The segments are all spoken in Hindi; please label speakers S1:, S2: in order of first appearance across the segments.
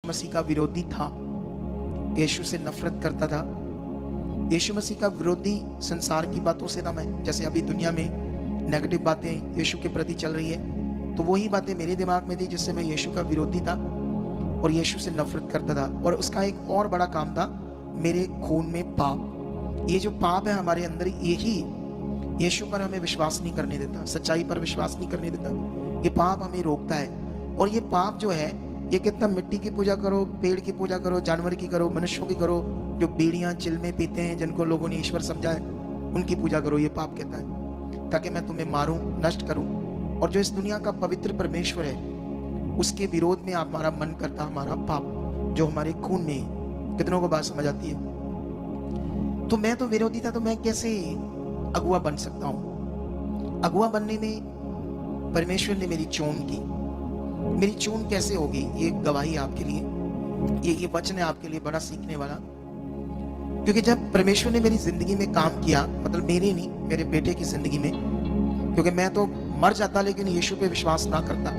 S1: मसीह का विरोधी था, यीशु से नफरत करता था। यीशु मसीह का विरोधी संसार की बातों से ना, मैं जैसे अभी दुनिया में नेगेटिव बातें यीशु के प्रति चल रही है, तो वही बातें मेरे दिमाग में थी जिससे मैं यीशु का विरोधी था और यीशु से नफरत करता था। और उसका एक और बड़ा काम था, मेरे खून में पाप। ये जो पाप है हमारे अंदर, यही यीशु पर हमें विश्वास नहीं करने देता, सच्चाई पर विश्वास नहीं करने देता। ये पाप हमें रोकता है। और ये पाप जो है, ये कितना मिट्टी की पूजा करो, पेड़ की पूजा करो, जानवर की करो, मनुष्यों की करो, जो बीड़ियां चिलमे पीते हैं, जिनको लोगों ने ईश्वर समझा है, उनकी पूजा करो, ये पाप कहता है, ताकि मैं तुम्हें मारूं, नष्ट करूं। और जो इस दुनिया का पवित्र परमेश्वर है, उसके विरोध में हमारा मन करता, हमारा पाप जो हमारे खून में है। कितनों को बात समझ आती है? तो मैं तो विरोधी था, तो मैं कैसे अगुआ बन सकता हूं? अगुआ बनने में परमेश्वर ने मेरी चोन की। मेरी चोन कैसे होगी? ये गवाही आपके लिए, ये वचन है आपके लिए बड़ा सीखने वाला। क्योंकि जब परमेश्वर ने मेरी जिंदगी में काम किया, मतलब मेरी नहीं, मेरे बेटे की जिंदगी में, क्योंकि मैं तो मर जाता लेकिन यीशु पे विश्वास ना करता।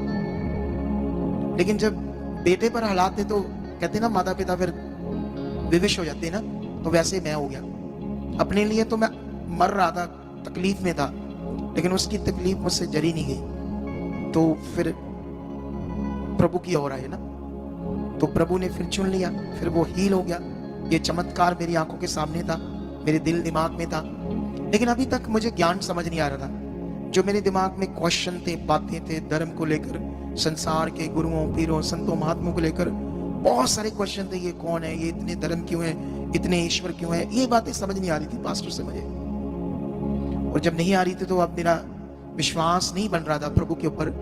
S1: लेकिन जब बेटे पर हालात थे, तो कहते ना माता पिता फिर विवश हो जाते ना, तो वैसे मैं हो गया। अपने लिए तो मैं मर रहा था, तकलीफ में था, लेकिन उसकी तकलीफ मुझसे जरी नहीं गई। तो फिर प्रभु की ओर आए ना, तो प्रभु ने फिर चुन लिया, फिर वो हील हो गया। ये चमत्कार मेरी आंखों के सामने था, मेरे दिल दिमाग में था, लेकिन अभी तक मुझे ज्ञान समझ नहीं आ रहा था। जो मेरे दिमाग में क्वेश्चन थे, बातें थे, धर्म को लेकर, संसार के गुरुओं, पीरों, संतों, महात्मों को लेकर बहुत सारे क्वेश्चन थे। ये कौन है? ये इतने धर्म क्यों है? इतने ईश्वर क्यों है? ये बातें समझ नहीं आ रही थी पास्टर से मुझे। और जब नहीं आ रही थी, तो अब मेरा विश्वास नहीं बन रहा था प्रभु के ऊपर।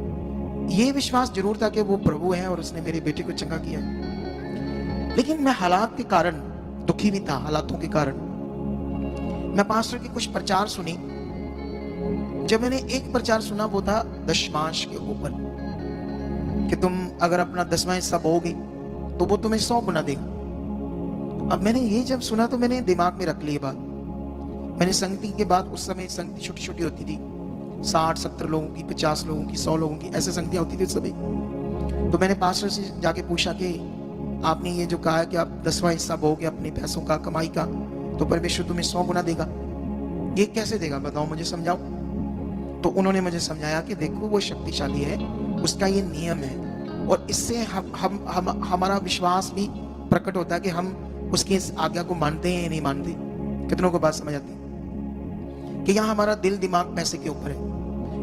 S1: ये विश्वास जरूर था कि वो प्रभु है और उसने मेरे बेटे को चंगा किया, लेकिन मैं हालात के कारण दुखी भी था। हालातों के कारण मैं पास्टर के कुछ प्रचार सुनी। जब मैंने एक प्रचार सुना, वो था दशमांश के ऊपर, कि तुम अगर अपना 10वां हिस्सा बोगे तो वो तुम्हें 100 गुना देगा। अब मैंने ये जब सुना, तो मैंने दिमाग में रख ली बात। मैंने संगति के बाद, उस समय संगति छोटी छोटी होती थी, 60-70 लोगों की, 50 लोगों की, 100 लोगों की, ऐसे संगतियां होती थी उस समय। तो मैंने पास्टर से जाके पूछा कि आपने ये जो कहा कि आप 10वां हिस्सा बोगे अपने पैसों का, कमाई का, तो परमेश्वर तुम्हें 100 गुना देगा, ये कैसे देगा? बताओ, मुझे समझाओ। तो उन्होंने मुझे समझाया कि देखो, वो शक्तिशाली है, उसका ये नियम है, और इससे हमारा विश्वास भी प्रकट होता है कि हम उसकी इस आज्ञा को मानते हैं या नहीं मानते। कितनों को बात समझ आती है? कि यहाँ हमारा दिल दिमाग पैसे के ऊपर है,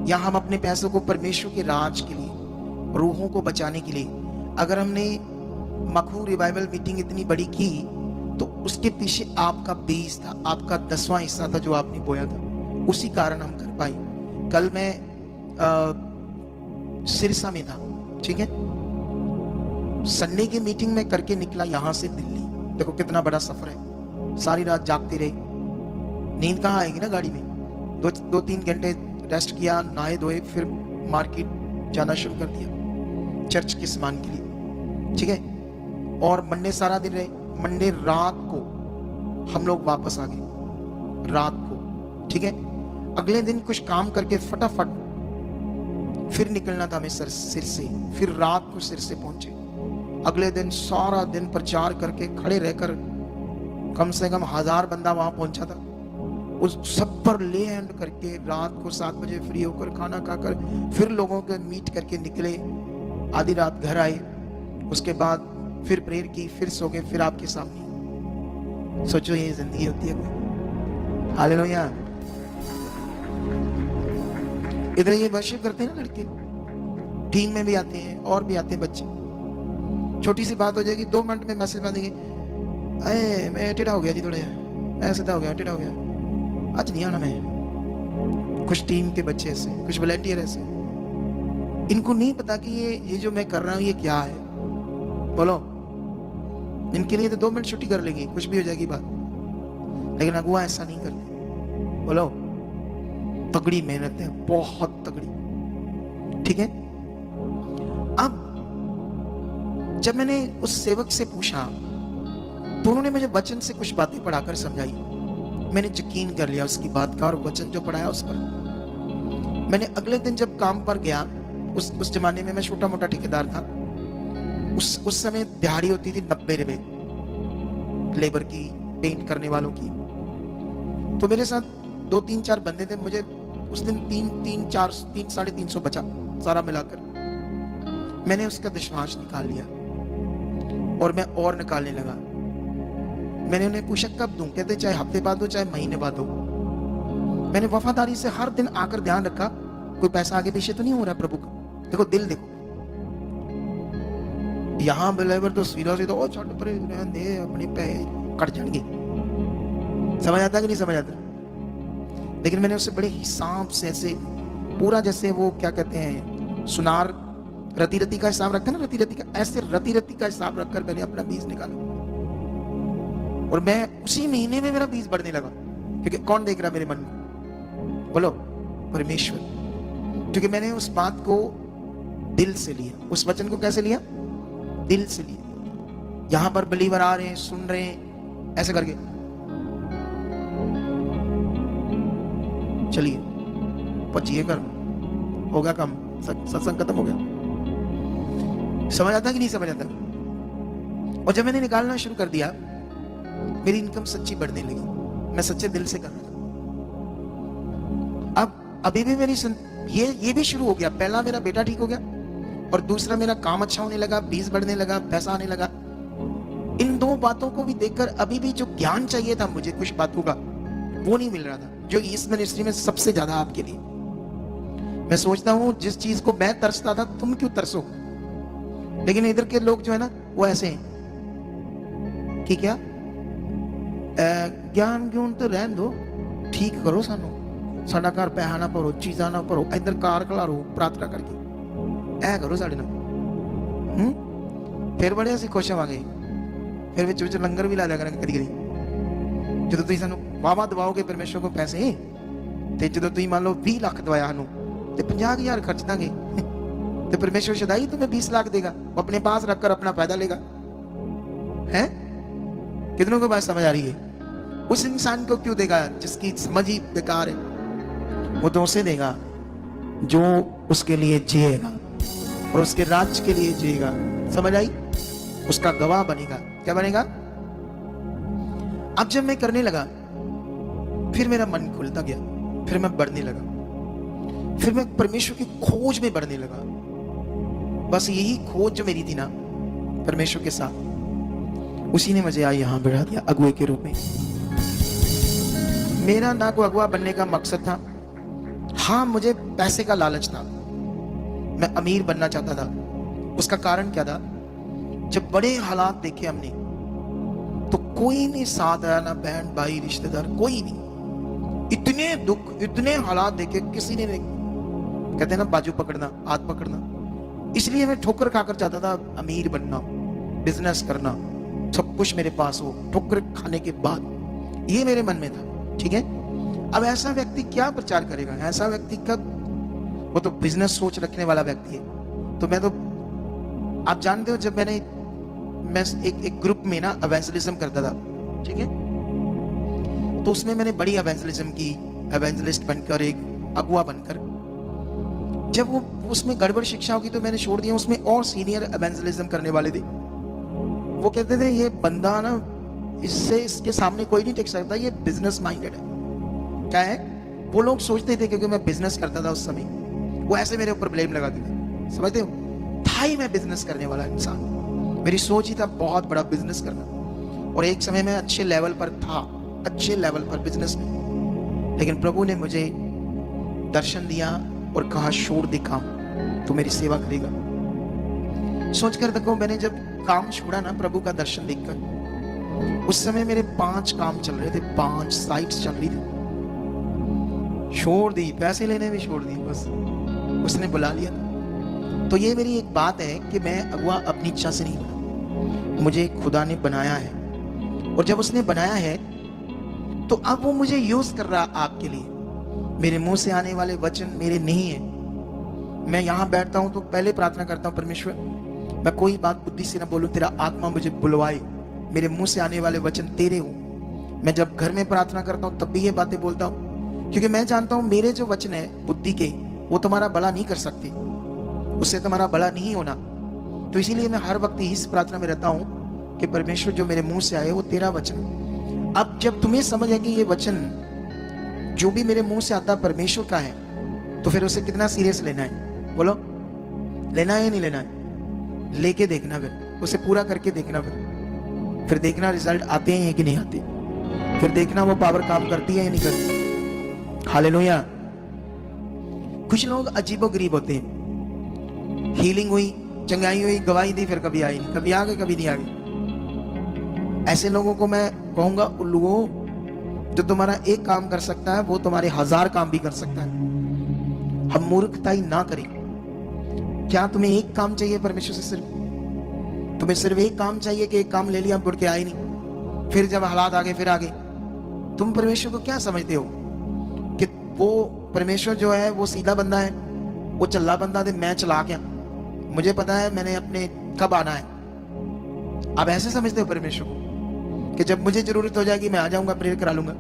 S1: या हम अपने पैसों को परमेश्वर के राज के लिए, रूहों को बचाने के लिए, अगर हमने मखू रिवाइवल मीटिंग इतनी बड़ी की, तो उसके पीछे आपका बीज था, आपका 10वां हिस्सा था जो आपने बोया था, उसी कारण हम कर पाए। कल मैं सिरसा में था, ठीक है, संडे की मीटिंग में करके निकला यहां से दिल्ली। देखो कितना बड़ा सफर है, सारी रात जागते रहे, नींद कहाँ आएगी ना गाड़ी में। 2-3 घंटे रेस्ट किया, नहाए धोए, फिर मार्केट जाना शुरू कर दिया चर्च के सामान के लिए, ठीक है। और मंडे सारा दिन रहे। मंडे रात को हम लोग वापस आ गए, रात को, ठीक है। अगले दिन कुछ काम करके फटाफट फिर निकलना था हमें सिर से, फिर रात को सिर से पहुंचे। अगले दिन सारा दिन प्रचार करके खड़े रहकर कम से कम 1000 बंदा वहां पहुंचा था। उस सब पर ले एंड करके रात को 7 बजे फ्री होकर खाना खाकर फिर लोगों को मीट करके निकले। आधी रात घर आए, उसके बाद फिर प्रेयर की, फिर सो गए, फिर आपके सामने। सोचो ये जिंदगी होती है कोई? हालेलुया। इधर ये वर्शिप करते हैं ना लड़के, टीम में भी आते हैं और भी आते हैं बच्चे। छोटी सी बात हो जाएगी, 2 मिनट में मैसेज बना देंगे, अरे मैं टेढ़ा हो गया जी, थोड़ा ऐसा हो गया, टेढ़ा हो गया, आज नहीं आना मैं। कुछ टीम के बच्चे ऐसे, कुछ वॉलंटियर ऐसे, इनको नहीं पता कि ये जो मैं कर रहा हूं ये क्या है। बोलो, इनके लिए तो 2 मिनट छुट्टी कर लेंगे, कुछ भी हो जाएगी बात, लेकिन अगुआ ऐसा नहीं करते। बोलो, तगड़ी मेहनत है, बहुत तगड़ी, ठीक है। अब जब मैंने उस सेवक से पूछा, तो उन्होंने मुझे वचन से कुछ बातें पढ़ाकर समझाई। मैंने यकीन कर लिया उसकी बात का, और वचन जो पढ़ाया उस पर। मैंने अगले दिन जब काम पर गया, उस जमाने में मैं छोटा मोटा ठेकेदार था, उस समय दिहाड़ी होती थी 90 रुपए लेबर की, पेंट करने वालों की। तो मेरे साथ 2-3-4 बंदे थे, मुझे उस दिन 3-3-4-3-350 बचा सारा मिलाकर। मैंने उसका दशमांश निकाल लिया और मैं और निकालने लगा। मैंने उन्हें पूछा कब दूं? कहते चाहे हफ्ते बाद हो चाहे महीने बाद हो। मैंने वफादारी से हर दिन आकर ध्यान रखा कोई पैसा आगे पीछे तो नहीं हो रहा प्रभु का। देखो दिल देखो, यहां बिलेवर तो सीधा सीधा ओ छोड़ पर दे अपने पैसे कट जाएंगे। समझ आता कि नहीं समझ आता? लेकिन मैंने उससे बड़े हिसाब से ऐसे पूरा, जैसे वो क्या कहते हैं सुनार रति रति का हिसाब रखते हैं ना, रति रति का, ऐसे रति रति का हिसाब रखकर मैंने अपना बीज निकाला और मैं उसी महीने में मेरा बीज बढ़ने लगा। क्योंकि कौन देख रहा मेरे मन में? बोलो परमेश्वर। क्योंकि मैंने उस बात को दिल से लिया, उस वचन को कैसे लिया? दिल से लिया। यहां पर बिलीवर आ रहे हैं, सुन रहे हैं, ऐसे करके चलिए पचिए कर होगा काम, सत्संग खत्म हो गया। समझ आता कि नहीं समझ आता? और जब मैंने निकालना शुरू कर दिया मेरी इनकम सच्ची बढ़ने लगी, मैं सच्चे दिल से कर रहा था। अब अभी भी मेरी ये भी शुरू हो गया। पहला मेरा बेटा ठीक हो गया और दूसरा मेरा काम अच्छा होने लगा, बीज बढ़ने लगा, पैसा आने लगा। इन दो बातों को भी देखकर अभी भी जो ज्ञान चाहिए था मुझे कुछ बातों का, वो नहीं मिल रहा था, जो इस मिनिस्ट्री में सबसे ज्यादा आपके लिए। मैं सोचता हूं जिस चीज को मैं तरसता था तुम क्यों तरसो। लेकिन इधर के लोग जो है ना वो ऐसे हैं कि क्या ज्ञान क्यों तो रहन दो, ठीक करो सानू, साडा घर पैसा ना भरो, चीजा ना भरो, इधर कार खलारो प्रार्थना करके ऐ करो साडे नाल। फिर बड़े ਅਸੀਂ खुश होवांगे, फिर विच विच लंगर भी ला दिया करेंगे कदी कदी। ਜਦੋਂ ਤੁਸੀਂ ਸਾਨੂੰ ਵਾਵਾ ਦਵਾਓਗੇ ਪਰਮੇਸ਼ਵਰ ਕੋ ਪੈਸੇ, ਤੇ ਜਦੋਂ ਤੁਸੀਂ ਮੰਨ ਲਓ 20 ਲੱਖ ਦਵਾਇਆ ਸਾਨੂੰ ਤੇ 50,000 खर्च ਦਾਂਗੇ तो परमेश्वर सदाई तुम्हें 20 लाख देगा, वो अपने पास रखकर अपना फायदा लेगा। है कितनों को बात समझ आ रही है? उस इंसान को क्यों देगा जिसकी समझ ही बेकार है? वो तो उसे देगा जो उसके लिए जिएगा और उसके राज्य के लिए जिएगा। समझ आई? उसका गवाह बनेगा। क्या बनेगा? अब जब मैं करने लगा फिर मेरा मन खुलता गया, फिर मैं बढ़ने लगा, फिर मैं परमेश्वर की खोज में बढ़ने लगा। बस यही खोज जो मेरी थी ना परमेश्वर के साथ, उसी ने मुझे यहां बढ़ा दिया अगुए के रूप में। मेरा ना कोई अगुआ बनने का मकसद था, हाँ मुझे पैसे का लालच था, मैं अमीर बनना चाहता था। उसका कारण क्या था? जब बड़े हालात देखे हमने तो कोई नहीं साथ आया, ना बहन भाई रिश्तेदार, कोई नहीं। इतने दुख, इतने हालात देखे किसी ने नहीं, कहते ना बाजू पकड़ना, हाथ पकड़ना। इसलिए मैं ठोकर खाकर चाहता था अमीर बनना, बिजनेस करना, सब कुछ मेरे पास हो, ठोकर खाने के बाद। ये मेरे मन में था। ठीक है, अब ऐसा व्यक्ति क्या प्रचार करेगा? ऐसा व्यक्ति कब, वो तो बिजनेस सोच रखने वाला व्यक्ति है। तो मैं तो, आप जानते हो जब मैं एक ग्रुप में ना एवेंजलिज्म करता था, ठीक है, तो उसमें मैंने बड़ी एवेंजलिज्म की, एवेंजलिस्ट बनकर, एक अगुआ बनकर। जब वो उसमें गड़बड़ शिक्षा होगी तो मैंने छोड़ दिया। उसमें और सीनियर एवेंजलिज्म करने वाले थे, वो कहते थे ये बंदा ना, इसके सामने कोई नहीं टिक सकता, ये बिजनेस माइंडेड है। क्या है? वो लोग सोचते थे क्योंकि मैं बिजनेस करता था उस समय, वो ऐसे मेरे ऊपर ब्लेम लगाते थे। समझते हो? था ही मैं बिजनेस करने वाला इंसान, मेरी सोच ही था बहुत बड़ा बिजनेस करना। और एक समय में अच्छे लेवल पर था, अच्छे लेवल पर बिजनेस में। लेकिन प्रभु ने मुझे दर्शन दिया और कहा छोड़ दे काम, तो मेरी सेवा करेगा। सोचकर देखो, मैंने जब काम छोड़ा ना प्रभु का दर्शन देखकर, उस समय मेरे 5 काम चल रहे थे, 5 साइट्स चल रही थी, छोड़ दी, पैसे लेने भी छोड़ दी, बस उसने बुला लिया। तो ये मेरी एक बात है कि मैं अगुआ अपनी इच्छा से नहीं बना, मुझे खुदा ने बनाया है। और जब उसने बनाया है तो अब वो मुझे यूज कर रहा आपके लिए। मेरे मुंह से आने वाले वचन मेरे नहीं है। मैं यहां बैठता हूं तो पहले प्रार्थना करता हूं, परमेश्वर मैं कोई बात बुद्धि से ना बोलूं, तेरा आत्मा मुझे बुलवाए, मेरे मुंह से आने वाले वचन तेरे हो। मैं जब घर में प्रार्थना करता हूं तब भी ये बातें बोलता हूं, क्योंकि मैं जानता हूं मेरे जो वचन है बुद्धि के, वो तुम्हारा भला नहीं कर सकते, उससे तुम्हारा भला नहीं होना। तो इसीलिए मैं हर वक्त इस प्रार्थना में रहता हूं कि परमेश्वर जो मेरे मुंह से आए वो तेरा वचन। अब जब तुम्हें समझ है कि ये वचन जो भी मेरे मुंह से आता परमेश्वर का है, तो फिर उसे कितना सीरियस लेना है? बोलो, लेना है या नहीं लेना है? लेके देखना, फिर उसे पूरा करके देखना, फिर देखना रिजल्ट आते हैं कि नहीं आते, फिर देखना वो पावर काम करती है या नहीं करती। हालेलुया। कुछ लोग अजीबोगरीब होते हैं, हीलिंग हुई, चंगाई हुई, गवाही दी, फिर कभी आई नहीं, कभी आ गए कभी नहीं आ गए। ऐसे लोगों को मैं कहूंगा उल्लुओं, जो तुम्हारा एक काम कर सकता है वो तुम्हारे 1000 काम भी कर सकता है। हम मूर्खताई ना करें। क्या तुम्हें एक काम चाहिए परमेश्वर से? तुम्हें सिर्फ एक काम चाहिए कि एक काम ले लिया, मुड़ के आए नहीं, फिर जब हालात आ गए फिर आ गए। तुम परमेश्वर को क्या समझते हो कि वो परमेश्वर जो है वो सीधा बंदा है, वो चल्ला बंदा है, मैं चला क्या, मुझे पता है मैंने अपने कब आना है। आप ऐसे समझते हो परमेश्वर को कि जब मुझे जरूरत हो जाएगी मैं आ जाऊंगा, प्रेयर करा लूंगा।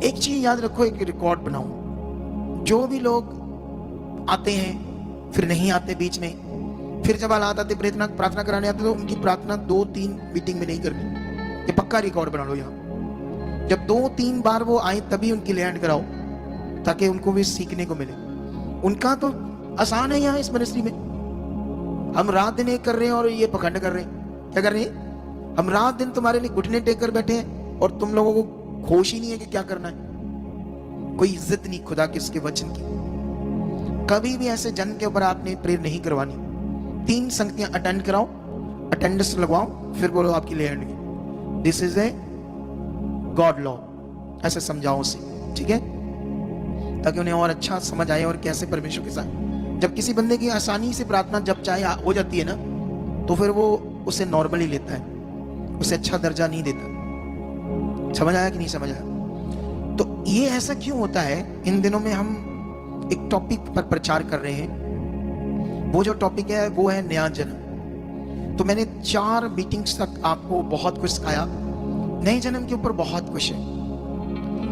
S1: एक चीज याद रखो, एक रिकॉर्ड बनाओ। जो भी लोग आते हैं फिर नहीं आते बीच में, फिर जब हालात आते प्रार्थना कराने आते, तो उनकी प्रार्थना 2-3 मीटिंग में नहीं करनी। ये पक्का रिकॉर्ड बना लो यहाँ। जब 2-3 बार वो आए तभी उनकी लैंड कराओ, ताकि उनको भी सीखने को मिले। उनका तो आसान है यहाँ इस मिनिस्ट्री में। हम रात दिन एक कर रहे हैं और ये पखंड कर रहे हैं। क्या कर रहे हैं? हम रात दिन तुम्हारे लिए घुटने टेक कर बैठे हैं और तुम लोगों को होश ही नहीं है कि क्या करना है। कोई इज्जत नहीं खुदा के उसके वचन की। कभी भी ऐसे जन के ऊपर आपने प्रेयर नहीं करवानी। 3 संगतियां अटेंड कराओ, अटेंडेंस लगवाओ, फिर बोलो आपकी लैंड की। This is a god law, ऐसे समझाओ उसे, ठीक है, ताकि उन्हें और अच्छा समझ आए और कैसे परमेश्वर के साथ। जब किसी बंदे की आसानी से प्रार्थना जब चाहे हो जाती है ना, तो फिर वो उसे नॉर्मली लेता है, उसे अच्छा दर्जा नहीं देता। समझ आया कि नहीं समझ आया? तो ये ऐसा क्यों होता है? इन दिनों में हम एक टॉपिक पर प्रचार कर रहे हैं। वो जो टॉपिक है वो है नया जन्म। तो मैंने 4 मीटिंग्स तक आपको बहुत कुछ सिखाया। नए जन्म के ऊपर बहुत कुछ है।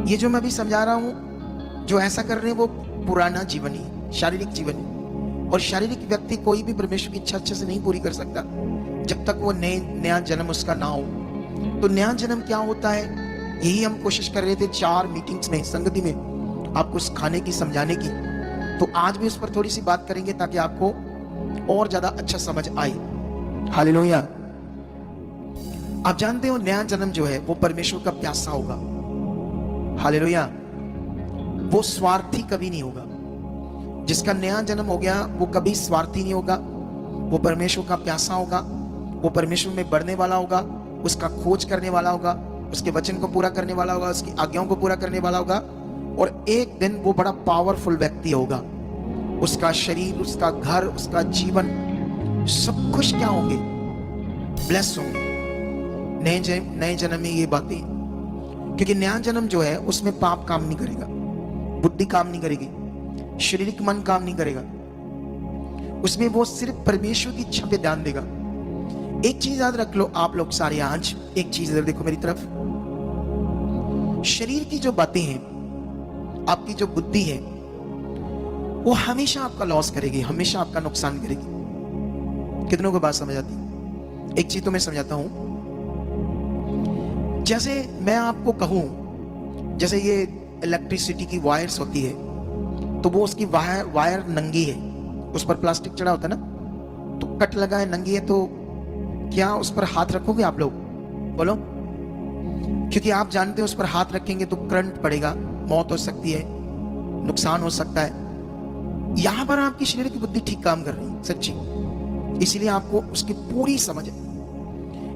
S1: ये जो मैं अभी समझा रहा हूं, जो ऐसा कर रहे हैं वो पुराना जीवन ही, शारीरिक जीवन ही। और शारीरिक व्यक्ति कोई भी परमेश्वर की इच्छा अच्छे से नहीं पूरी कर सकता जब तक वो नया जन्म उसका ना हो। तो नया जन्म क्या होता है, यही हम कोशिश कर रहे थे 4 मीटिंग्स में, संगति में, आपको सिखाने की, समझाने की। तो आज भी उस पर थोड़ी सी बात करेंगे ताकि आपको और ज्यादा अच्छा समझ आए। हालेलुया। आप जानते हो नया जन्म जो है वो परमेश्वर का प्यासा होगा। हालेलुया। वो स्वार्थी कभी नहीं होगा। जिसका नया जन्म हो गया वो कभी स्वार्थी नहीं होगा। वो परमेश्वर का प्यासा होगा, वो परमेश्वर में बढ़ने वाला होगा, उसका खोज करने वाला होगा, उसके वचन को पूरा करने वाला होगा, उसकी आज्ञाओं को पूरा करने वाला होगा। और एक दिन वो बड़ा पावरफुल व्यक्ति होगा। उसका शरीर, उसका घर, उसका जीवन, सब खुश क्या होंगे? ब्लेस होंगे। नए जन्म में ये बातें, क्योंकि नया जन्म जो है उसमें पाप काम नहीं करेगा, बुद्धि काम नहीं करेगी, शारीरिक मन काम नहीं करेगा। उसमें वो सिर्फ परमेश्वर की इच्छा पे ध्यान देगा। एक चीज याद रख लो आप लोग सारे, आज एक चीज इधर देखो मेरी तरफ। शरीर की जो बातें हैं, आपकी जो बुद्धि है, वो हमेशा आपका लॉस करेगी, हमेशा आपका नुकसान करेगी। कितनों को बात समझ आती? एक चीज तो मैं समझाता हूं। जैसे मैं आपको कहूं, जैसे ये इलेक्ट्रिसिटी की वायर्स होती है, तो वो उसकी वायर नंगी है, उस पर प्लास्टिक चढ़ा होता है ना, तो कट लगा है, नंगी है, तो क्या उस पर हाथ रखोगे आप लोग? बोलो। क्योंकि आप जानते हो उस पर हाथ रखेंगे तो करंट पड़ेगा, मौत हो सकती है, नुकसान हो सकता है। यहां पर आपकी शरीर की बुद्धि ठीक काम कर रही है, सच्ची। इसीलिए आपको उसकी पूरी समझ है,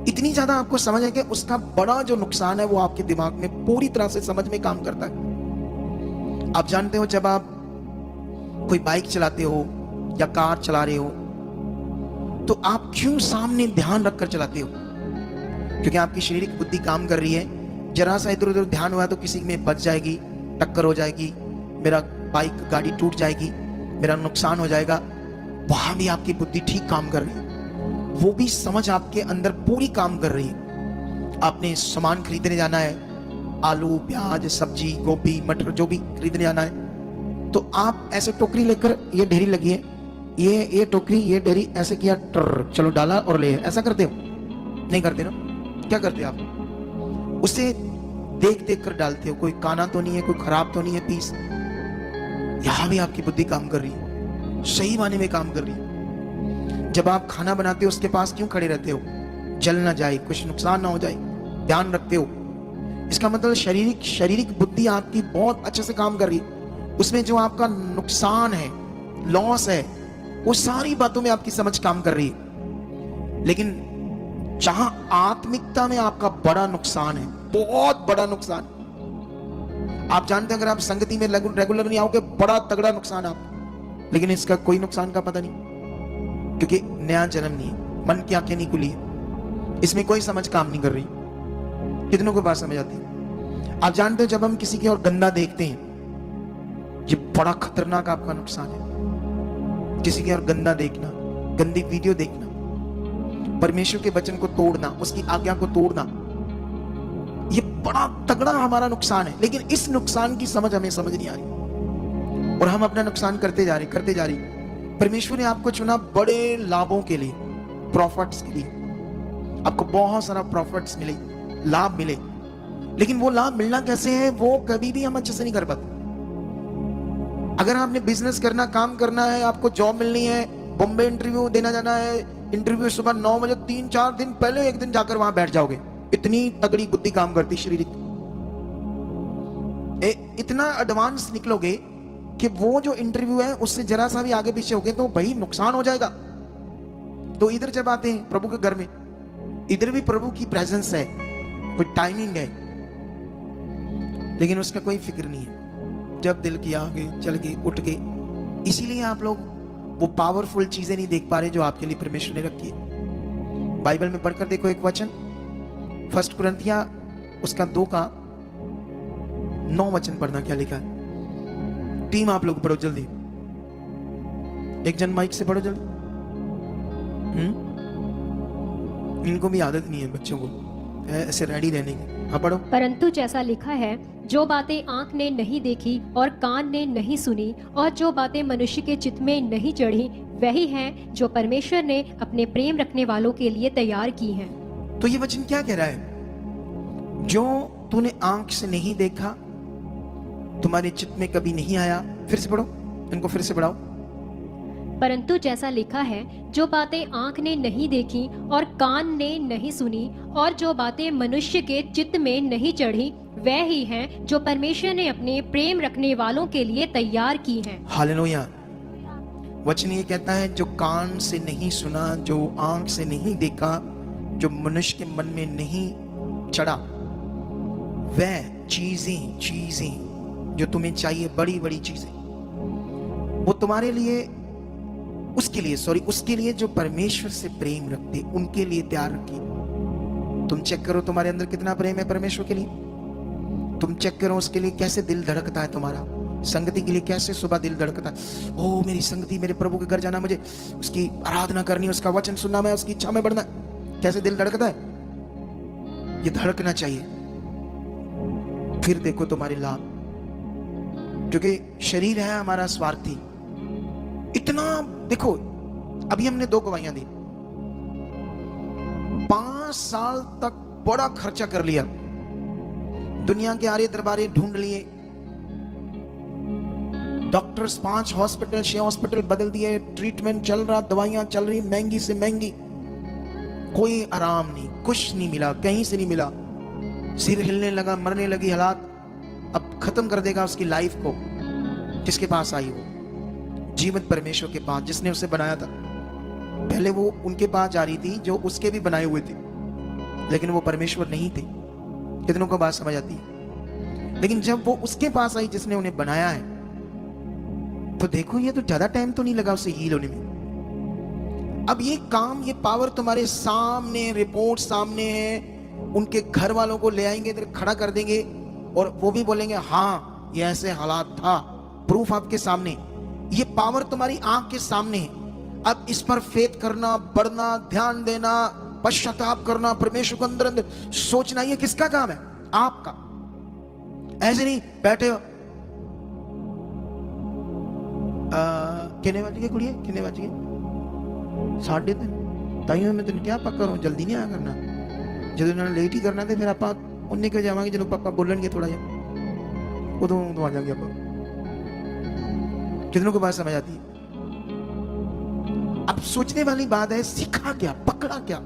S1: इतनी ज्यादा आपको समझ है कि उसका बड़ा जो नुकसान है वो आपके दिमाग में पूरी तरह से समझ में काम करता है। आप जानते हो जब आप कोई बाइक चलाते हो या कार चला रहे हो, तो आप क्यों सामने ध्यान रखकर चलाते हो? क्योंकि आपकी शारीरिक बुद्धि काम कर रही है। जरा सा इधर उधर ध्यान हुआ तो किसी में बच जाएगी, टक्कर हो जाएगी, मेरा बाइक गाड़ी टूट जाएगी, मेरा नुकसान हो जाएगा। वहां भी आपकी बुद्धि ठीक काम कर रही है, वो भी समझ आपके अंदर पूरी काम कर रही है। आपने सामान खरीदने जाना है, आलू, प्याज, सब्जी, गोभी, मटर, जो भी खरीदने जाना है, तो आप ऐसे टोकरी लेकर, ये ढेरी लगी है, ये टोकरी, ये डेरी, ऐसे किया, चलो डाला और ले, ऐसा करते हो? नहीं करते ना? क्या करते आप? उसे देख देख कर डालते हो। कोई काना तो नहीं है, कोई खराब तो नहीं है पीस। यहां भी आपकी बुद्धि काम कर रही है, सही माने में काम कर रही है। जब आप खाना बनाते हो उसके पास क्यों खड़े रहते हो? जल ना जाए, कुछ नुकसान ना हो जाए, ध्यान रखते हो। इसका मतलब शारीरिक बुद्धि आपकी बहुत अच्छे से काम कर रही है। उसमें जो आपका नुकसान है, लॉस है, वो सारी बातों में आपकी समझ काम कर रही है। लेकिन जहां आत्मिकता में आपका बड़ा नुकसान है, बहुत बड़ा नुकसान, आप जानते हैं अगर आप संगति में रेगुलर नहीं आओगे, बड़ा तगड़ा नुकसान आप। लेकिन इसका कोई नुकसान का पता नहीं, क्योंकि नया जन्म नहीं है, मन की आंखें नहीं खुली है, इसमें कोई समझ काम नहीं कर रही। कितनों को बात समझ आती है? आप जानते हो जब हम किसी की और गंदा देखते हैं, ये बड़ा खतरनाक आपका नुकसान है। किसी की और गंदा देखना, गंदी वीडियो देखना, परमेश्वर के वचन को तोड़ना, उसकी आज्ञा को तोड़ना, ये बड़ा तगड़ा हमारा नुकसान है। लेकिन इस नुकसान की समझ हमें समझ नहीं आ रही और हम अपना नुकसान करते जा रहे। परमेश्वर ने आपको चुना बड़े लाभों के लिए, प्रॉफिट्स के लिए। आपको बहुत सारा प्रॉफिट्स मिले, लाभ मिले, लेकिन वो लाभ मिलना कैसे है वो कभी भी हम अच्छे से नहीं कर पाते। अगर आपने बिजनेस करना, काम करना है, आपको जॉब मिलनी है, बॉम्बे इंटरव्यू देना जाना है, इंटरव्यू सुबह 9 बजे, 3-4 दिन पहले एक दिन जाकर वहां बैठ जाओगे। इतनी तगड़ी बुद्धि काम करती शारीरिक, इतना एडवांस निकलोगे कि वो जो इंटरव्यू है उससे जरा सा भी आगे पीछे हो गए तो भाई नुकसान हो जाएगा। तो इधर जब आते हैं प्रभु के घर में, इधर भी प्रभु की प्रेजेंस है, कोई टाइमिंग है, लेकिन उसका कोई फिक्र नहीं है। जब दिल किया आगे चल के उठ के। इसीलिए आप लोग वो पावरफुल चीजें नहीं देख पा रहे जो आपके लिए परमेश्वर ने रखी है। बाइबल में पढ़कर देखो एक वचन, 1 कुरिन्थियां उसका 2 का 9 वचन पढ़ना, क्या लिखा है। टीम आप लोग पढ़ो जल्दी, एक जन माइक से पढ़ो जल्दी। इनको भी आदत नहीं है बच्चों को ऐसे रेडी रहने की। हाँ पढ़ो।
S2: परंतु जैसा लिखा है, जो बातें आंख ने नहीं देखी और कान ने नहीं सुनी और जो बातें मनुष्य के चित्त में नहीं चढ़ी, वही हैं जो परमेश्वर ने अपने प्रेम रखने वालों के लिए तैयार की हैं।
S1: तो ये वचन क्या कह रहा है? जो तूने आंख से नहीं देखा, तुम्हारे चित्त में कभी नहीं आया। फिर से पढ़ो, इनको फिर से पढ़ाओ।
S2: परंतु जैसा लिखा है, जो बातें आंख ने नहीं देखी और कान ने नहीं सुनी और जो बातें मनुष्य के चित्त में नहीं चढ़ी, वह ही हैं जो परमेश्वर ने अपने प्रेम रखने वालों के लिए तैयार की हैं।
S1: हालेलुया। वचन ये कहता है, जो कान से नहीं सुना, जो आंख से नहीं देखा, जो मनुष्य के मन में नहीं चढ़ा, वह चीजें जो तुम्हें चाहिए, बड़ी बड़ी चीजें, वो तुम्हारे लिए, उसके लिए जो परमेश्वर से प्रेम रखते, उनके लिए तैयार रखी। तुम चेक करो तुम्हारे अंदर कितना प्रेम है परमेश्वर के लिए। तुम चेक करो उसके लिए कैसे दिल धड़कता है तुम्हारा। संगति के लिए कैसे सुबह दिल धड़कता है। ओ मेरी संगति, मेरे प्रभु के घर जाना, मुझे उसकी आराधना करनी, उसका वचन सुनना, मैं उसकी इच्छा में बढ़ना। कैसे दिल धड़कता है, ये धड़कना चाहिए। फिर देखो तुम्हारे लाभ, क्योंकि शरीर है हमारा स्वार्थी। इतना देखो, अभी हमने 2 गवाहियां दी, 5 साल तक बड़ा खर्चा कर लिया, दुनिया के आरे दरबारे ढूंढ लिए, डॉक्टर्स 5 हॉस्पिटल 6 हॉस्पिटल बदल दिए, ट्रीटमेंट चल रहा, दवाइयां चल रही महंगी से महंगी, कोई आराम नहीं, कुछ नहीं मिला, कहीं से नहीं मिला। सिर हिलने लगा, मरने लगी हालात। अब खत्म कर देगा उसकी लाइफ को। किसके पास आई वो? जीवंत परमेश्वर के पास, जिसने उसे बनाया था। पहले वो उनके पास जा रही थी जो उसके भी बनाए हुए थे, लेकिन वो परमेश्वर नहीं थे। कितनों को बात समझ आती है? लेकिन जब वो उसके पास आई जिसने उन्हें बनाया है, तो देखो ये तो ज्यादा टाइम तो नहीं लगा उसे हील होने में। अब ये काम, ये पावर तुम्हारे सामने, रिपोर्ट सामने है। उनके घर वालों को ले आएंगे, इधर खड़ा कर देंगे और वो भी बोलेंगे हाँ ये ऐसे हालात था, प्रूफ आपके सामने। ये पावर तुम्हारी आंख के सामने है। अब इस पर फेथ करना, बढ़ना, ध्यान देना, पश्चाताप करना, परमेश्वर को अंदर अंदर सोचना, ये किसका काम है? आपका। ऐसे नहीं बैठे हो किन्ने बज गए कुड़िए, किन्ने बज गए? 3:30। ताइयों मैं तेन क्या पक्का करूँ, जल्दी नहीं आया करना। जो उन्होंने लेट ही करना तो फिर आप उन्ने क्यों जावांगे, जो पापा बोलेंगे थोड़ा जा उदों आ जाएंगे आप। कितनों को बात समझ आती है? अब सोचने वाली बात है, सीखा क्या, पकड़ा क्या,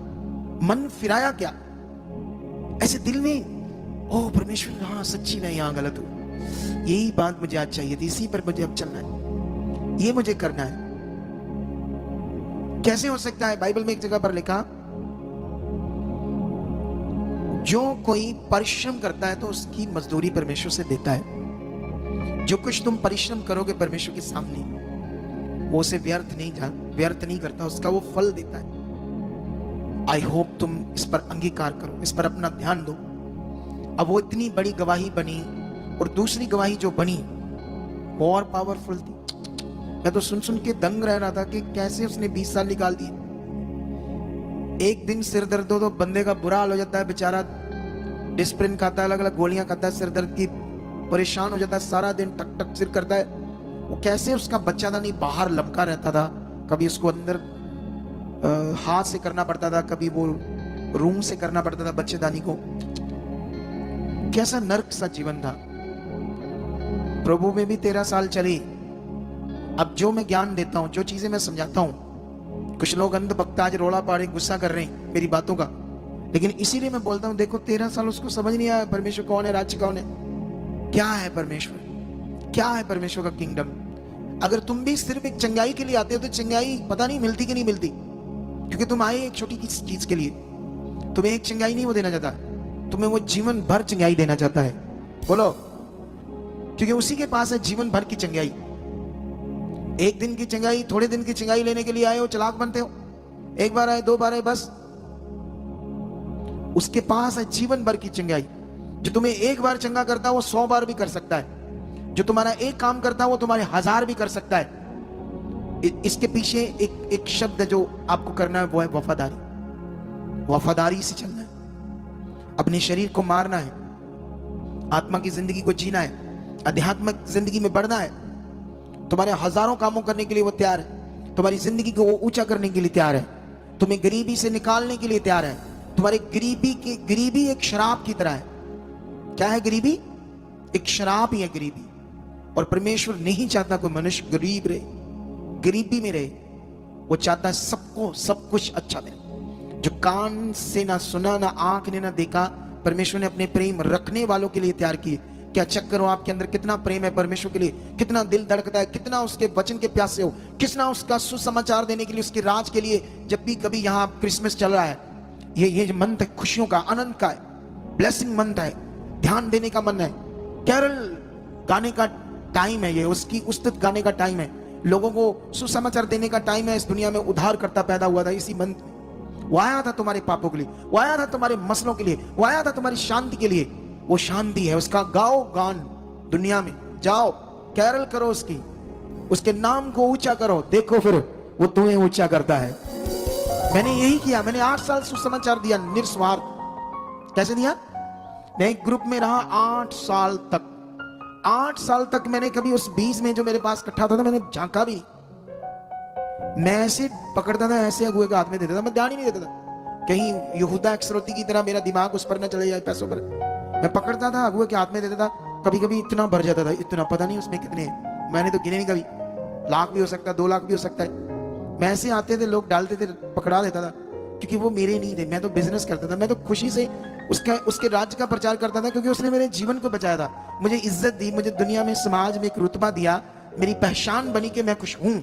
S1: मन फिराया क्या? ऐसे दिल में ओ परमेश्वर, हाँ सच्ची मैं यहाँ गलत हूं, यही बात मुझे आज चाहिए थी, इसी पर मुझे अब चलना है, ये मुझे करना है। कैसे हो सकता है? बाइबल में एक जगह पर लिखा, जो कोई परिश्रम करता है तो उसकी मजदूरी परमेश्वर से देता है। जो कुछ तुम परिश्रम करोगे परमेश्वर के सामने, वो उसे व्यर्थ नहीं करता, उसका वो फल देता है। आई होप तुम इस पर अंगीकार करो, इस पर अपना ध्यान दो। अब वो इतनी बड़ी गवाही बनी, और दूसरी गवाही जो बनी वो और पावरफुल थी। मैं तो सुन के दंग रह रहा था कि कैसे उसने 20 साल निकाल दिए। एक दिन सिर दर्द हो तो बंदे का बुरा हाल हो जाता है, बेचारा डिस्प्रिन खाता है, अलग अलग गोलियां खाता है, सिर दर्द की परेशान हो जाता है, सारा दिन टक टक सिर करता है। वो कैसे उसका बच्चादानी बाहर लमका रहता था, कभी उसको अंदर हाथ से करना पड़ता था, कभी वो रूम से करना पड़ता था बच्चेदानी को। कैसा नर्क सा जीवन था। प्रभु में भी 13 साल चले। अब जो मैं ज्ञान देता हूं, जो चीजें मैं समझाता हूं, कुछ लोग अंध भक्त आज रोला पाड़े, गुस्सा कर रहे हैं मेरी बातों का, लेकिन इसीलिए मैं बोलता हूं, देखो 13 साल उसको समझ नहीं आया परमेश्वर कौन है, राज्य कौन है, क्या है परमेश्वर, क्या है परमेश्वर का किंगडम। अगर तुम भी सिर्फ एक चंगाई के लिए आते हो तो चंगाई पता नहीं मिलती कि नहीं मिलती, क्योंकि तुम आए एक छोटी चीज के लिए। तुम्हें एक चंगाई नहीं वो देना चाहता, तुम्हें वो जीवन भर चंगाई देना चाहता है। बोलो, क्योंकि उसी के पास है जीवन भर की चंगाई। एक दिन की चंगाई, थोड़े दिन की चंगाई लेने के लिए आए हो, चालाक बनते हो, एक बार आए, 2 बार आए, बस। उसके पास है जीवन भर की चंगाई। जो तुम्हें एक बार चंगा करता है वो 100 बार भी कर सकता है। जो तुम्हारा एक काम करता है वो तुम्हारे 1000 भी कर सकता है। इसके पीछे एक शब्द है जो आपको करना है, वो है वफादारी। वफादारी से चलना है, अपने शरीर को मारना है, आत्मा की जिंदगी को जीना है, आध्यात्मिक जिंदगी में बढ़ना है। तुम्हारे हजारों कामों करने के लिए वो तैयार है, तुम्हारी जिंदगी को वो ऊंचा करने के लिए तैयार है, तुम्हें गरीबी से निकालने के लिए तैयार है। तुम्हारे गरीबी एक शराब की तरह है। क्या है गरीबी? एक शराब ही है गरीबी। और परमेश्वर नहीं चाहता कोई मनुष्य गरीब रहे, गरीबी में रहे। वो चाहता है सबको सब कुछ अच्छा मिले। जो कान से ना सुना, ना आंख ने ना देखा, परमेश्वर ने अपने प्रेम रखने वालों के लिए तैयार किए। क्या चेक करो आपके अंदर कितना प्रेम है परमेश्वर के लिए, कितना दिल धड़कता है, कितना उसके वचन के प्यासे हो, कितना उसका सुसमाचार देने के लिए, उसके राज के लिए। जब भी कभी यहाँ क्रिसमस चल रहा है, ये मंथ है खुशियों का, आनंद का है, ब्लेसिंग मंथ है, ध्यान देने का मन है, कैरल गाने का टाइम है, ये उसकी उस्तुत गाने का टाइम है, लोगों को सुसमाचार देने का टाइम है। इस दुनिया में उद्धारकर्ता पैदा हुआ था इसी मंथ में। वो आया था तुम्हारे पापों के लिए, वो आया था तुम्हारे मसलों के लिए, वो आया था तुम्हारी शांति के लिए। वो शांति है, उसका गाओ गान दुनिया में, जाओ कैरल करो उसकी, उसके नाम को ऊंचा करो, देखो फिर वो तुम्हें ऊंचा करता है। मैंने यही किया, मैंने 8 साल सुसमाचार दिया निस्वार्थ। कैसे दिया? मैं एक ग्रुप में रहा 8 साल तक। 8 साल तक मैंने कभी उस 20 में जो मेरे पास इकट्ठा था मैंने झांका भी। मैं ऐसे पकड़ता था, ऐसे अगुए के हाथ में देता था, मैं ध्यान ही नहीं देता था। कहीं यहूदा इस्करियोती की तरह मेरा दिमाग उस पर न चले जाए, पैसों पर। मैं पकड़ता था, अगुए के हाथ में देता था। कभी कभी इतना भर जाता था, इतना पता नहीं उसमें कितने, मैंने तो गिने नहीं कभी, लाख भी हो सकता है, 2 लाख भी हो सकता है। मैं ऐसे आते थे, लोग डालते थे, पकड़ा देता था, क्योंकि वो मेरे नहीं थे। मैं तो बिजनेस करता था, मैं तो खुशी से उसके राज्य का प्रचार करता था, क्योंकि उसने मेरे जीवन को बचाया था, मुझे इज्जत दी, मुझे दुनिया में, समाज में एक रुतबा दिया, मेरी पहचान बनी कि मैं कुछ हूं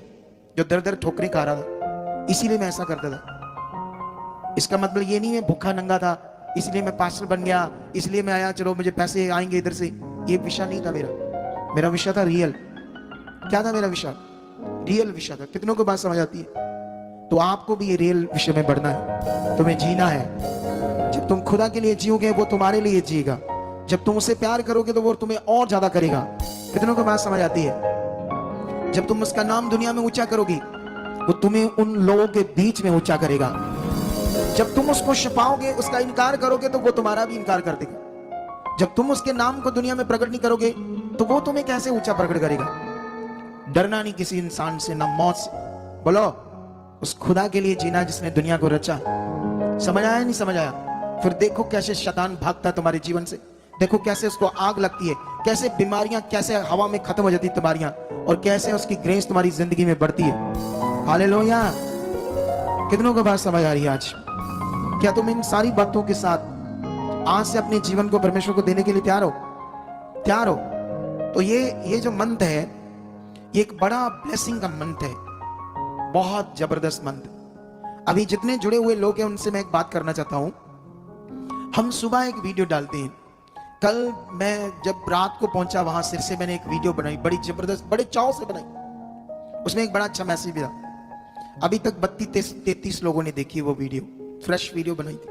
S1: जो दर दर ठोकरें खा रहा था। इसीलिए मैं ऐसा करता था। इसका मतलब ये नहीं मैं भूखा नंगा था इसलिए मैं पास्टर बन गया, इसलिए मैं आया, चलो मुझे पैसे आएंगे इधर से। ये विषय नहीं था मेरा विषय था रियल। क्या था मेरा विषय? रियल विषय था। कितनों को बात समझ आती है? तो आपको भी ये रियल विषय में बढ़ना है, तुम्हें जीना है। जब तुम खुदा के लिए जियोगे वो तुम्हारे लिए जिएगा, जब तुम उसे प्यार करोगे तो वो तुम्हें और ज्यादा करेगा। कितनों को बात समझ आती है? जब तुम उसका नाम दुनिया में ऊंचा करोगी वो तुम्हें उन लोगों के बीच में ऊंचा करेगा। जब तुम उसको छिपाओगे, उसका इनकार करोगे तो वो तुम्हारा भी इनकार कर देगा। जब तुम उसके नाम को दुनिया में प्रकट नहीं करोगे तो वो तुम्हें कैसे ऊंचा प्रकट करेगा? डरना नहीं किसी इंसान से, ना मौत से। बोलो उस खुदा के लिए जीना जिसने दुनिया को रचा। समझ आया नहीं समझ आया? फिर देखो कैसे शैतान भागता है तुम्हारे जीवन से, देखो कैसे उसको आग लगती है, कैसे बीमारियां कैसे हवा में खत्म हो जाती तुम्हारियां, और कैसे उसकी ग्रेस तुम्हारी जिंदगी में बढ़ती है। हालेलुया। कितनों को बात समझ आ रही है आज? क्या तुम इन सारी बातों के साथ आज से अपने जीवन को परमेश्वर को देने के लिए तैयार हो? तैयार हो? तो ये जो मंत्र है, ये एक बड़ा ब्लेसिंग का मंत्र है, बहुत जबरदस्त मंत्र। अभी जितने जुड़े हुए लोग हैं उनसे मैं एक बात करना चाहता हूं। हम सुबह एक वीडियो डालते हैं। कल मैं जब रात को पहुंचा वहां से मैंने एक वीडियो बनाई, बड़ी जबरदस्त, बड़े चाव से बनाई। उसमें एक बड़ा अच्छा मैसेज भी था। अभी तक 32-33 लोगों ने देखी वो वीडियो, फ्रेश वीडियो बनाई थी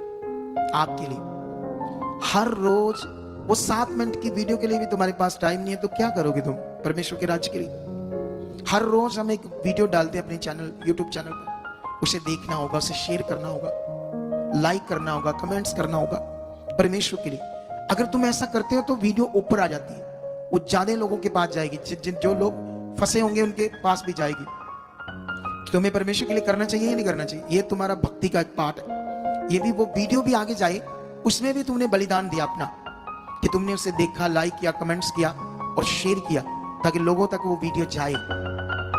S1: आपके लिए। हर रोज वो 7 मिनट की वीडियो के लिए भी तुम्हारे पास टाइम नहीं है तो क्या करोगे तुम परमेश्वर के राज्य के लिए? हर रोज हम एक वीडियो डालते हैं अपने चैनल, यूट्यूब चैनल पर। उसे देखना होगा, उसे शेयर करना होगा, लाइक करना होगा, कमेंट्स करना होगा परमेश्वर के लिए। अगर तुम ऐसा करते हो तो वीडियो ऊपर आ जाती है, वो ज्यादा लोगों के पास जाएगी, जो लोग फंसे होंगे उनके पास भी जाएगी। तुम्हें परमेश्वर के लिए करना चाहिए या नहीं करना चाहिए? ये तुम्हारा भक्ति का एक पार्ट है। ये भी वो वीडियो भी आगे जाए, उसमें भी तुमने बलिदान दिया अपना, कि तुमने उसे देखा, लाइक किया, कमेंट्स किया और शेयर किया, ताकि लोगों तक वो वीडियो जाए।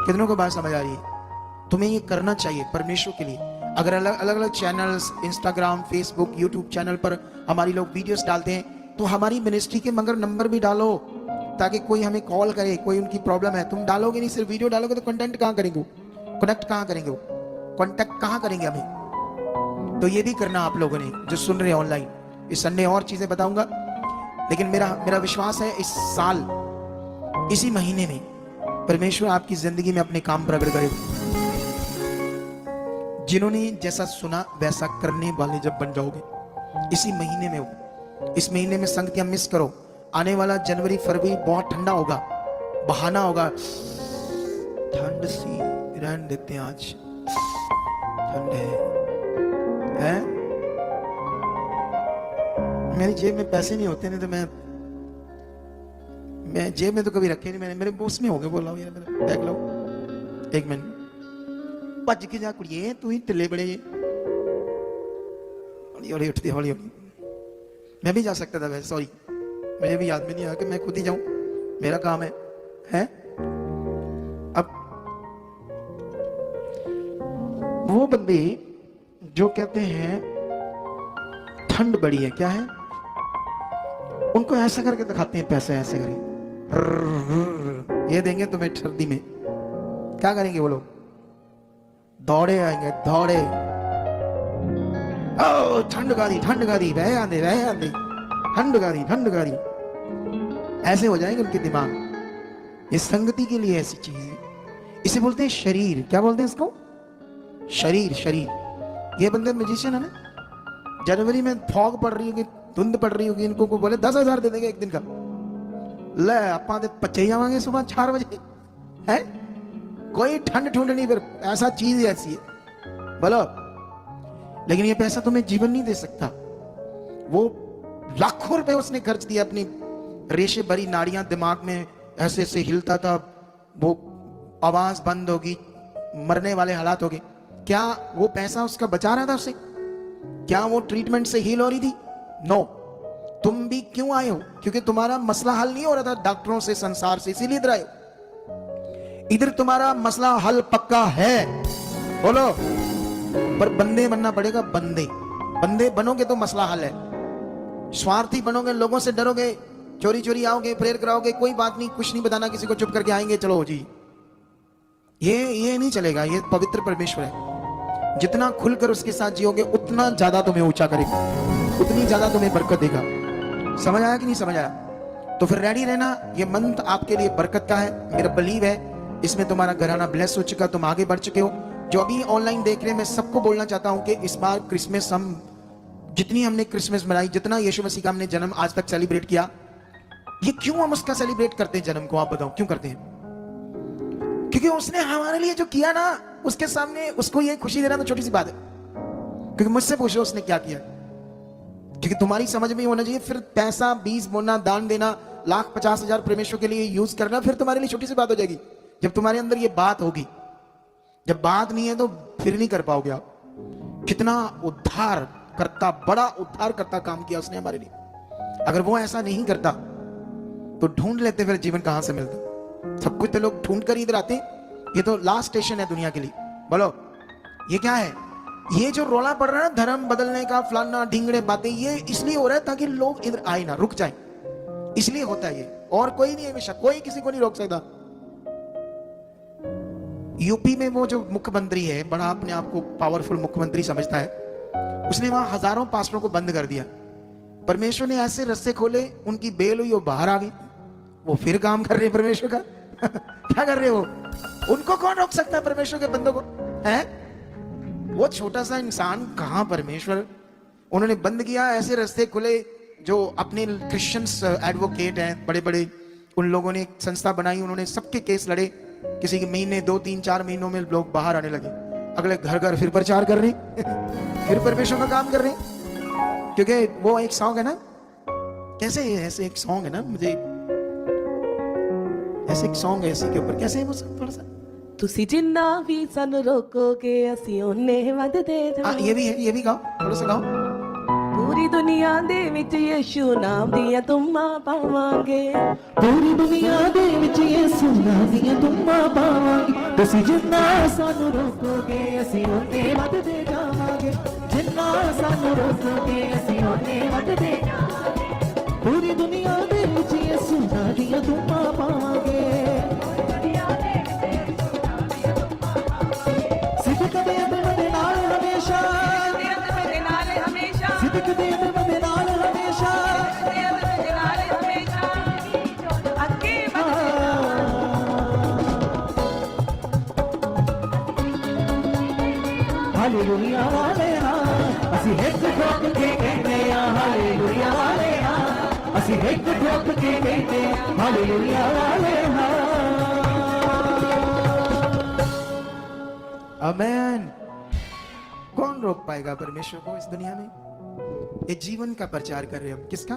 S1: कितनों को बात समझ आ रही है? तुम्हें ये करना चाहिए परमेश्वर के लिए। अगर अलग अलग channels, Instagram, Facebook, YouTube channel पर हमारी लोग वीडियोस डालते हैं, तो हमारी मिनिस्ट्री के मगर नंबर भी डालो, ताकि कोई हमें कॉल करे, कोई उनकी प्रॉब्लम है। तुम डालोगे नहीं, सिर्फ वीडियो डालोगे तो कंटेंट कहाँ करेंगे? कनेक्ट कहाँ करेंगे? कॉन्टेक्ट कहाँ करेंगे हमें? तो ये भी करना आप लोगों ने जो सुन रहे हैं ऑनलाइन। इस संडे और चीजें बताऊंगा, लेकिन मेरा विश्वास है इस साल, इसी महीने में परमेश्वर आपकी जिंदगी में अपने काम प्रकट करेगा। जिन्होंने जैसा सुना वैसा करने वाले जब बन जाओगे, इसी महीने में हो। इस महीने में संगतियां मिस करो। आने वाला जनवरी फरवरी बहुत ठंडा होगा, बहाना होगा। ठंड सी रहने देते हैं, आज ठंड है? मेरी जेब में पैसे नहीं होते, नहीं तो मैं जेब में तो कभी रखे नहीं मैंने। मेरे बॉस में हो गए, बोला यार मेरा बैग लाओ। एक मिनट, भज के जा कुड़िए, तू ही टिले बड़े। हौली हौली उठती, हौली हौली। मैं भी जा सकता था वैसे, सॉरी, मुझे भी याद में नहीं आया कि मैं खुद ही जाऊं, मेरा काम है? अब वो बंदे जो कहते हैं ठंड बड़ी है, क्या है, उनको ऐसा करके दिखाते हैं, पैसे ऐसे करके ये देंगे तुम्हें सर्दी में। क्या करेंगे वो लोग? दौड़े आएंगे, दौड़े। ओ ठंड गारी, ठंड गारी, वह आंधे, वह आंधे, ठंड गारी, ठंड गारी। ऐसे हो जाएंगे उनके दिमाग। ये संगति के लिए ऐसी चीज है। इसे बोलते हैं शरीर। क्या बोलते हैं इसको? शरीर। शरीर। ये बंदे म्यूजिशियन है ना, जनवरी में फॉग पड़ रही होगी, धुंध पड़ रही होगी, इनको को बोले 10,000 दे देंगे एक दिन का। ले अपा दे पचे जावांगे सुबह 4 बजे, है कोई ठंड ठुंड नहीं, फिर ऐसा चीज ऐसी है बोलो। लेकिन ये पैसा तुम्हें जीवन नहीं दे सकता। वो लाखों रुपए उसने खर्च दिया, अपनी रेशे भरी नाड़ियां दिमाग में ऐसे ऐसे हिलता था, वो आवाज बंद होगी, मरने वाले हालात हो गए। क्या वो पैसा उसका बचा रहा था उसे? क्या वो ट्रीटमेंट से हील हो रही थी? नो। तुम भी क्यों आए हो? क्योंकि तुम्हारा मसला हल नहीं हो रहा था डॉक्टरों से, संसार से, इसीलिए इधर आए हो। इधर तुम्हारा मसला हल पक्का है, बोलो। पर बंदे बनना पड़ेगा, बंदे। बंदे बनोगे तो मसला हल है। स्वार्थी बनोगे, लोगों से डरोगे, चोरी चोरी आओगे, प्रेयर कराओगे, कोई बात नहीं, कुछ नहीं बताना किसी को, चुप करके आएंगे, चलो जी, ये नहीं चलेगा। ये पवित्र परमेश्वर है। जितना खुलकर उसके साथ जियोगे उतना ज्यादा तुम्हें ऊंचा करेगा, उतनी ज्यादा तुम्हें बरकत देगा। समझ आया कि नहीं समझ आया? तो फिर रेडी रहना। ये मंत्र आपके लिए बरकत का है। मेरा बिलीव है इसमें तुम्हारा घराना ब्लेस हो चुका, तुम आगे बढ़ चुके हो। जो अभी ऑनलाइन देख रहे हैं, मैं सबको बोलना चाहता हूं कि इस बार क्रिसमस, हम जितनी हमने क्रिसमस मनाई, जितना यीशु मसीह का हमने जन्म आज तक सेलिब्रेट किया, ये क्यों हम उसका सेलिब्रेट करते हैं जन्म को? आप बताओ क्यों करते हैं? क्योंकि उसने हमारे लिए जो किया ना, उसके सामने उसको ये खुशी देना तो छोटी सी बात है। क्योंकि मुझसे पूछो उसने क्या किया, क्योंकि तुम्हारी समझ में होना चाहिए। फिर पैसा 20 बोलना, दान देना, 1,50,000 परमेश्वर के लिए यूज करना, फिर तुम्हारे लिए छोटी सी बात हो जाएगी। जब तुम्हारे अंदर ये बात होगी। जब बात नहीं है तो फिर नहीं कर पाओगे आप। कितना उद्धार करता, बड़ा उद्धार करता काम किया उसने हमारे लिए। अगर वो ऐसा नहीं करता तो ढूंढ लेते फिर जीवन कहां से मिलता। सब कुछ तो लोग ढूंढ कर इधर आते। ये तो लास्ट स्टेशन है दुनिया के लिए। बोलो ये क्या है? ये जो रोला पड़ रहा है ना धर्म बदलने का, फलाना ढींगड़े बातें, ये इसलिए हो रहा है ताकि लोग इधर आए ना, रुक जाए, इसलिए होता है ये। और कोई नहीं है, हमेशा कोई किसी को नहीं रोक सकता। यूपी में वो जो मुख्यमंत्री है, बड़ा अपने आप को पावरफुल मुख्यमंत्री समझता है, उसने वहां हजारों पास्टरों को बंद कर दिया। परमेश्वर ने ऐसे रास्ते खोले, उनकी बेल हुई, वो बाहर आ गई। वो फिर काम कर रहे हैं परमेश्वर का। क्या कर रहे हो? उनको कौन रोक सकता है परमेश्वर के बंदों को? है वो छोटा सा इंसान, कहां परमेश्वर। उन्होंने बंद किया, ऐसे रास्ते खुले। जो अपने क्रिश्चियंस एडवोकेट हैं बड़े बड़े, उन लोगों ने एक संस्था बनाई, उन्होंने सबके केस लड़े। किसी के महीने 2-3-4 महीनों में लोग बाहर आने लगे। अगले घर घर फिर प्रचार कर रहे फिर परमेश्वर का काम कर रहे हैं। क्योंकि वो एक सॉन्ग है ना, कैसे ऐसे एक सॉन्ग है ना, मुझे ऐसे एक सॉन्ग है इसी के ऊपर, कैसे है वो थोड़ा सा।
S3: ਤੁਸੀਂ ਜਿੰਨਾ ਵੀ ਸਾਨੂੰ ਰੋਕੋਗੇ ਅਸੀਂ ਉਹਨੇ ਵੱਧਦੇ ਜਾਵਾਂਗੇ।
S1: ये भी है, ये भी गाओ, थोड़ा सा गाओ।
S3: ਪੂਰੀ ਦੁਨੀਆ ਦੇ ਵਿੱਚ ਯਿਸੂ ਨਾਮ ਦੀਆਂ ਧੁੰਮਾਂ ਪਾਵਾਂਗੇ। ਪੂਰੀ ਦੁਨੀਆ ਦੇ ਵਿੱਚ ਯਿਸੂ ਨਾਮ ਦੀਆਂ ਧੁੰਮਾਂ ਪਾਵਾਂਗੇ। ਤੁਸੀਂ ਜਿੰਨਾ ਸਾਨੂੰ ਰੋਕੋਗੇ ਅਸੀਂ ਉਹਨੇ ਵੱਧਦੇ ਜਾਵਾਂਗੇ। ਜਿੰਨਾ ਸਾਨੂੰ ਰੋਕੋਗੇ ਅਸੀਂ ਉਹਨੇ ਵੱਧਦੇ ਜਾਵਾਂਗੇ। ਪੂਰੀ ਦੁਨੀਆ ਦੇ ਵਿੱਚ ਯਿਸੂ ਨਾਮ ਦੀਆਂ ਧੁੰਮਾਂ ਪਾਵਾਂਗੇ। ਸਿੱਧਕ ਦੇ ਨਾਲ ਹਮੇਸ਼ਾ, ਸਿੱਧਕ ਦੇ ਨਾਲ ਹਮੇਸ਼ਾ, ਅੱਗੇ ਹਾਲੇਲੂਇਆ ਵਾਲੇ ਹਾਂ ਅਸੀਂ ਇੱਕ ਠੋਕ ਕੇ ਕਹਿੰਦੇ ਆ। ਹਾਲੇਲੂਇਆ ਵਾਲੇ ਹਾਂ ਅਸੀਂ ਇੱਕ ਠੋਕ ਕੇ ਕਹਿੰਦੇ ਆ। ਹਾਲੇਲੂਇਆ ਵਾਲੇ ਹਾਂ।
S1: आमेन। कौन रोक पाएगा परमेश्वर को इस दुनिया में? ये जीवन का प्रचार कर रहे हैं हम, किसका?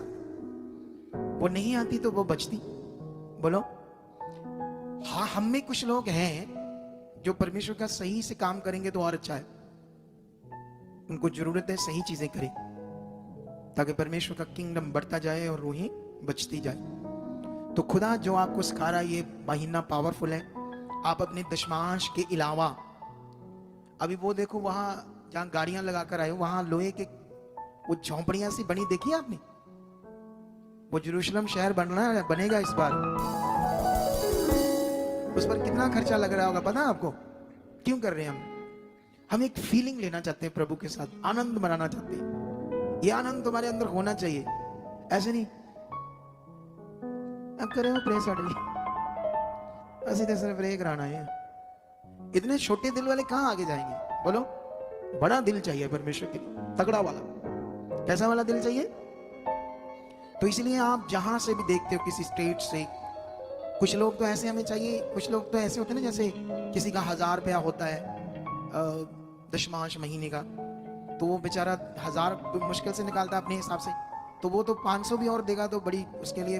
S1: वो नहीं आती तो वो बचती। बोलो हाँ, हम में कुछ लोग हैं जो परमेश्वर का सही से काम करेंगे तो और अच्छा है। उनको जरूरत है सही चीजें करें ताकि परमेश्वर का किंगडम बढ़ता जाए और रूहें बचती जाए। तो खुदा जो आपको सिखा रहा है, ये महीना पावरफुल है। आप अपने दशमांश के अलावा, अभी वो देखो वहां जहां गाड़ियां लगाकर आए हो, वहां लोहे के वो झोंपड़ियां सी बनी, देखी आपने? वो जेरूशलम शहर बनेगा इस बार। उस पर कितना खर्चा लग रहा होगा पता है आपको? क्यों कर रहे हैं हम एक फीलिंग लेना चाहते हैं प्रभु के साथ, आनंद मनाना चाहते हैं। ये आनंद तुम्हारे अंदर होना चाहिए, ऐसे नहीं अब करे हो प्रे साड़ी असि तो सिर्फ प्रे कराना है। इतने छोटे दिल वाले कहां आगे जाएंगे? बोलो बड़ा दिल चाहिए परमेश्वर के लिए, तगड़ा वाला। कैसा वाला दिल चाहिए? तो इसलिए आप जहां से भी देखते हो, किसी स्टेट से, कुछ लोग तो ऐसे हमें चाहिए, कुछ लोग तो ऐसे होते हैं ना, जैसे किसी का 1000 रुपया होता है दशमांश महीने का, तो वो बेचारा 1000 मुश्किल से निकालता है अपने हिसाब से, तो वो तो 500 भी और देगा तो बड़ी उसके लिए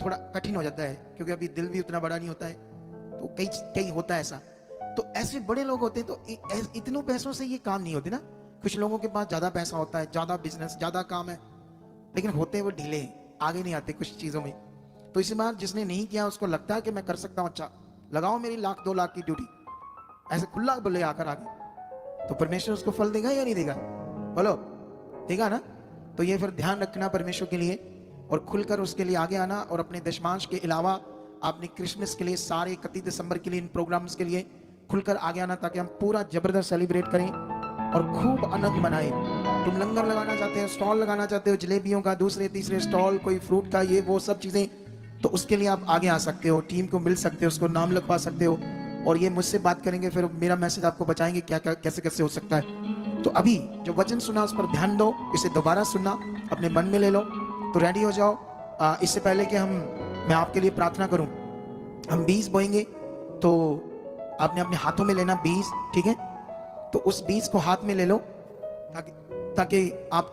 S1: थोड़ा कठिन हो जाता है, क्योंकि अभी दिल भी उतना बड़ा नहीं होता है। तो कई होता है ऐसा। तो ऐसे बड़े लोग होते हैं, तो इतनों पैसों से ये काम नहीं होते ना। कुछ लोगों के पास ज्यादा पैसा होता है, ज्यादा बिजनेस, ज्यादा काम है, लेकिन होते वो ढीले, आगे नहीं आते कुछ चीजों में। तो इस बार जिसने नहीं किया उसको लगता है कि मैं कर सकता हूं, अच्छा लगाओ मेरी 1,00,000-2 लाख की ड्यूटी, ऐसे खुला बोले आकर आगे, तो परमेश्वर उसको फल देगा या नहीं देगा? बोलो देगा ना। तो ये फिर ध्यान रखना परमेश्वर के लिए, और खुलकर उसके लिए आगे आना। और अपने दशमांश के अलावा आपने क्रिसमस के लिए, सारे 31 दिसंबर के लिए, इन प्रोग्राम्स के लिए खुलकर आगे आना, ताकि हम पूरा जबरदस्त सेलिब्रेट करें और खूब आनंद मनाएं। तुम लंगर लगाना चाहते हो, स्टॉल लगाना चाहते हो, जलेबियों का दूसरे तीसरे स्टॉल, कोई फ्रूट का, ये वो सब चीजें, तो उसके लिए आप आगे आ सकते हो, टीम को मिल सकते हो, उसको नाम लिखवा सकते हो, और ये मुझसे बात करेंगे, फिर मेरा मैसेज आपको बताएंगे क्या क्या कैसे कैसे हो सकता है। तो अभी जो वचन सुना उस पर ध्यान दो, इसे दोबारा सुनना, अपने मन में ले लो। तो रेडी हो जाओ। इससे पहले कि मैं आपके लिए प्रार्थना करूं, हम 20 बोएंगे, तो आपने अपने हाथों में लेना 20, ठीक है? तो उस 20 को हाथ में ले लो ताकि आप